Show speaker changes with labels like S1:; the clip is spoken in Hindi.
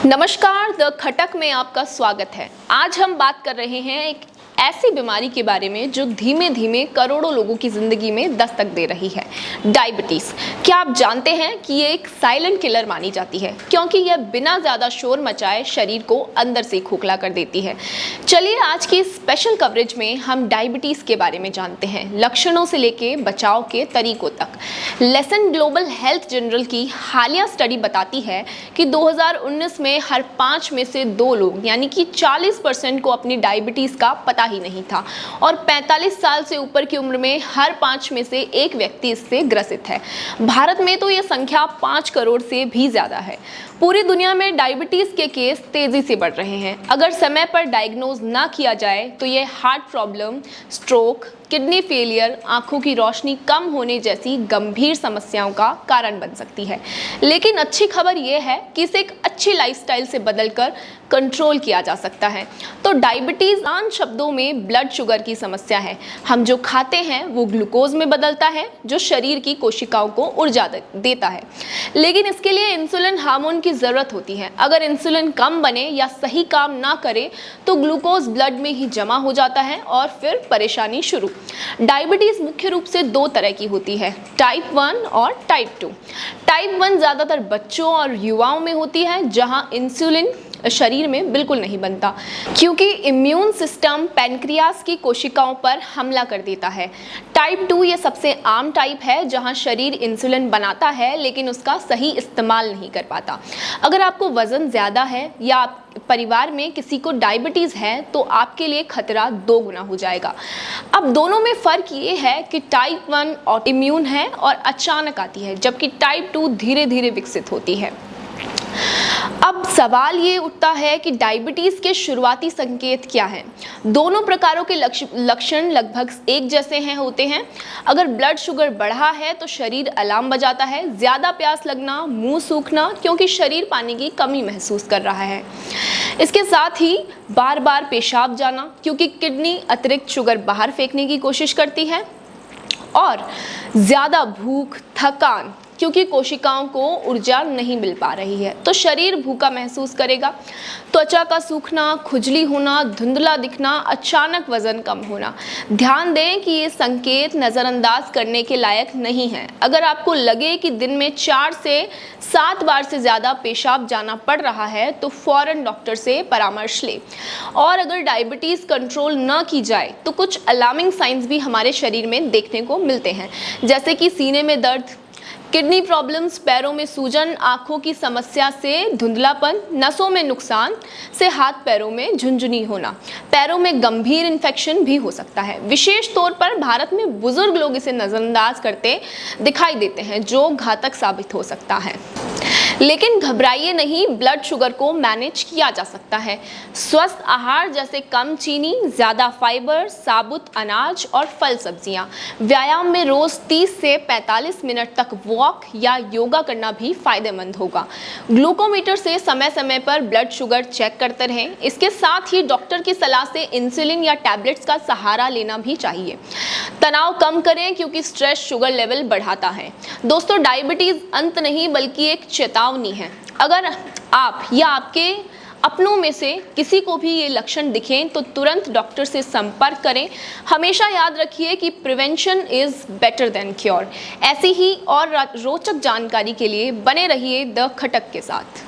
S1: नमस्कार, द खटक में आपका स्वागत है। आज हम बात कर रहे हैं एक ऐसी बीमारी के बारे में जो धीमे धीमे करोड़ों लोगों की जिंदगी में दस्तक दे रही है, डायबिटीज। क्या आप जानते हैं कि ये एक साइलेंट किलर मानी जाती है क्योंकि यह बिना ज्यादा शोर मचाए शरीर को अंदर से खोखला कर देती है। चलिए आज की स्पेशल कवरेज में हम डायबिटीज के बारे में जानते हैं, लक्षणों से लेके बचाव के तरीकों तक। लेसन ग्लोबल हेल्थ जर्नल की हालिया स्टडी बताती है कि 2019 में हर 5 में से 2 लोग यानी कि 40% को अपनी डायबिटीज का पता ही नहीं था और 45 साल से ऊपर की उम्र में हर 5 में से 1 व्यक्ति इससे ग्रसित है। भारत में तो यह संख्या 5 करोड़ से भी ज्यादा है। पूरी दुनिया में डायबिटीज के केस तेजी से बढ़ रहे हैं। अगर समय पर डायग्नोज ना किया जाए तो ये heart problem, stroke, kidney failure, आंखों की रोशनी कम होने जैसी गंभीर समस्याओं का कारण बन सकती है। लेकिन अच्छी खबर यह है कि इसे एक अच्छी लाइफस्टाइल से बदलकर कंट्रोल किया जा सकता है। तो डायबिटीज आम शब्दों में ब्लड शुगर की समस्या है। हम जो खाते हैं वो ग्लूकोज में बदलता है जो शरीर की कोशिकाओं को ऊर्जा देता है। लेकिन इसके लिए इंसुलिन हार्मोन की जरूरत होती है। अगर इंसुलिन कम बने या सही काम ना करे तो ग्लूकोज ब्लड में ही जमा हो जाता है और फिर परेशानी शुरू। डायबिटीज मुख्य रूप से 2 तरह की होती है, टाइप 1 और टाइप 2। टाइप 1 ज्यादातर बच्चों और युवाओं में होती है जहां इंसुलिन शरीर में बिल्कुल नहीं बनता क्योंकि इम्यून सिस्टम पैनक्रियास की कोशिकाओं पर हमला कर देता है। टाइप 2 ये सबसे आम टाइप है जहां शरीर इंसुलिन बनाता है लेकिन उसका सही इस्तेमाल नहीं कर पाता। अगर आपको वजन ज़्यादा है या आप परिवार में किसी को डायबिटीज़ है तो आपके लिए खतरा 2 गुना हो जाएगा। अब दोनों में फ़र्क ये है कि टाइप 1 ऑटो इम्यून है और अचानक आती है जबकि टाइप 2 धीरे धीरे विकसित होती है। अब सवाल ये उठता है कि डायबिटीज के शुरुआती संकेत क्या हैं? दोनों प्रकारों के लक्षण लगभग एक जैसे होते हैं। अगर ब्लड शुगर बढ़ा है तो शरीर अलार्म बजाता है, ज़्यादा प्यास लगना, मुंह सूखना क्योंकि शरीर पानी की कमी महसूस कर रहा है। इसके साथ ही बार बार पेशाब जाना क्योंकि किडनी अतिरिक्त शुगर बाहर फेंकने की कोशिश करती है, और ज़्यादा भूख, थकान क्योंकि कोशिकाओं को ऊर्जा नहीं मिल पा रही है तो शरीर भूखा महसूस करेगा। त्वचा का सूखना, खुजली होना, धुंधला दिखना, अचानक वजन कम होना। ध्यान दें कि ये संकेत नज़रअंदाज करने के लायक नहीं है। अगर आपको लगे कि दिन में 4 से 7 बार से ज़्यादा पेशाब जाना पड़ रहा है तो फौरन डॉक्टर से परामर्श लें। और अगर डायबिटीज़ कंट्रोल न की जाए तो कुछ अलार्मिंग साइंस भी हमारे शरीर में देखने को मिलते हैं, जैसे कि सीने में दर्द, किडनी प्रॉब्लम्स, पैरों में सूजन, आंखों की समस्या से धुंधलापन, नसों में नुकसान से हाथ पैरों में झुंझुनी होना, पैरों में गंभीर इन्फेक्शन भी हो सकता है। विशेष तौर पर भारत में बुजुर्ग लोग इसे नज़रअंदाज करते दिखाई देते हैं जो घातक साबित हो सकता है। लेकिन घबराइए नहीं, ब्लड शुगर को मैनेज किया जा सकता है। स्वस्थ आहार जैसे कम चीनी, ज़्यादा फाइबर, साबुत अनाज और फल सब्जियां, व्यायाम में रोज़ 30 से 45 मिनट तक वॉक या योगा करना भी फायदेमंद होगा। ग्लूकोमीटर से समय समय पर ब्लड शुगर चेक करते रहें। इसके साथ ही डॉक्टर की सलाह से इंसुलिन या टैबलेट्स का सहारा लेना भी चाहिए। तनाव कम करें क्योंकि स्ट्रेस शुगर लेवल बढ़ाता है। दोस्तों, डायबिटीज़ अंत नहीं बल्कि एक चेतावनी है। अगर आप या आपके अपनों में से किसी को भी ये लक्षण दिखें तो तुरंत डॉक्टर से संपर्क करें। हमेशा याद रखिए कि prevention is better than cure. ऐसी ही और रोचक जानकारी के लिए बने रहिए द खटक के साथ।